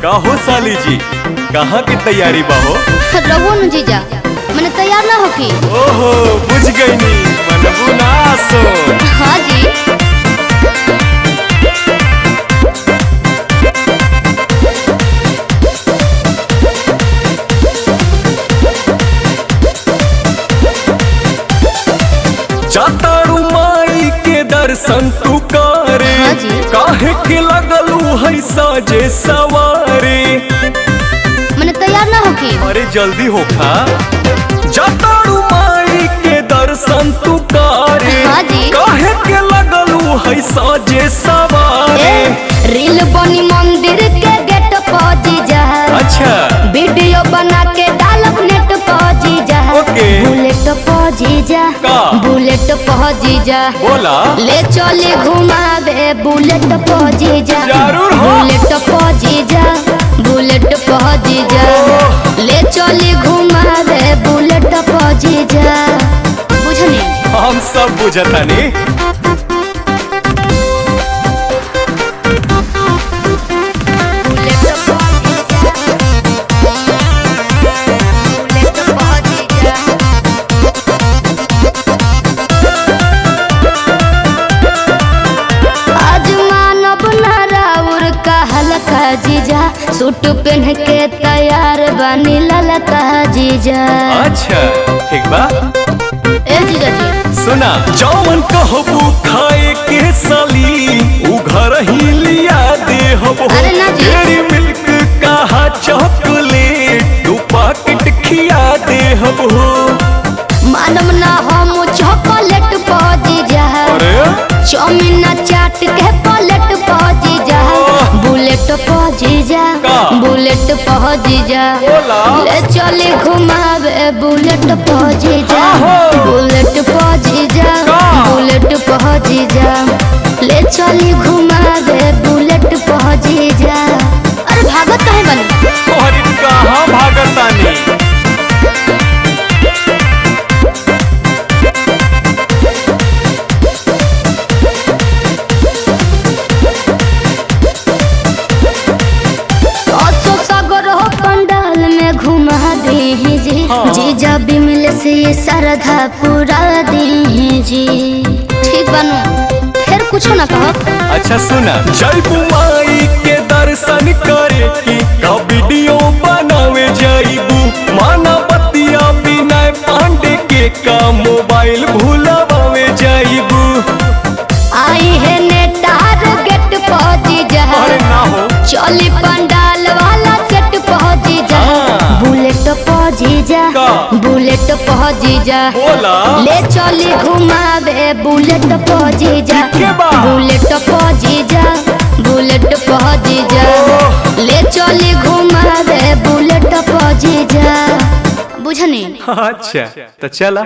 काहो साली जी, कहाँ की तैयारी बाहो? रहो न जीजा, मैंने तैयार ना होकी। ओहो बुझ गई नी, मनबू ना सो। हाँ जी। जातारू माई के दर्शन तू करे, हाँ जी। काहे के लगलू है साजे सवारे। मैंने तैयार ना होकी। अरे जल्दी होखा, जातारू माई के दर्शन तू करे, हाँ जी। काहे के लगलू है साजे सवारे। रील बनी मंदिर के गेट पर जीजा, अच्छा वीडियो बना के डालब नेट पर जीजा। ओके। बुलेट पर जीजा, का? बुलेट पर जीजा, बोला ले चले घुमावे बुलेट पर जीजा। जरूर हो। बुलेट पर जीजा, बुलेट पर जीजा, ले चले घुमावे बुलेट पर जीजा। बुझनी? हम सब बुझतानी। जीजा सूट पहन के तैयार बनी ललका जीजा। अच्छा ठीक बा। ए जीजा जी सुना, जौन कहबू खाए के साली उ घर ही लिया दे हबो। अरे ना जी। डेयरी मिल्क कहा चॉकलेट दू पैकेट खिया दे हबो। मानम ना हम चॉकलेट पा जीजा, अरे चाउमीन चाट के प्लेट पा जीजा। बुलेट पा जीजा, का? बुलेट पा जीजा, बोला। ले चले घुमावे बुलेट पा जीजा। आहो। बुलेट पा जीजा, का? बुलेट पा जीजा, ले चले घुमावे बुलेट पा जीजा। अरे भागत काहे बनी? अरे कहाँ भागतानी। पंडाल में घुमा दी जी। हाँ। जीजा बिमल से ये श्रद्धा पूरा दी जी। ठीक बनू, फिर कुछ ना कहो। अच्छा सुना, जयबू माई के दर्शन करे की का वीडियो बनावे जयबू। माना बतिया विनय पांडे के का मोबाइल भूलावे जयबू। आई है नेटार गेट पहुंची जा, अरे ना हो। चली पंडाल वाला सेट पहुंची जा। हाँ। बुलेट पहुंची जा, का? बुलेट पहुंची जा, बोला ले चली घुमावे बुलेट पहुंची जा। के बा? बुलेट पहुंची जा, बुलेट पहुंची जा, ले चली घुमावे बुलेट पहुंची जा। बुझनी? अच्छा तो चला।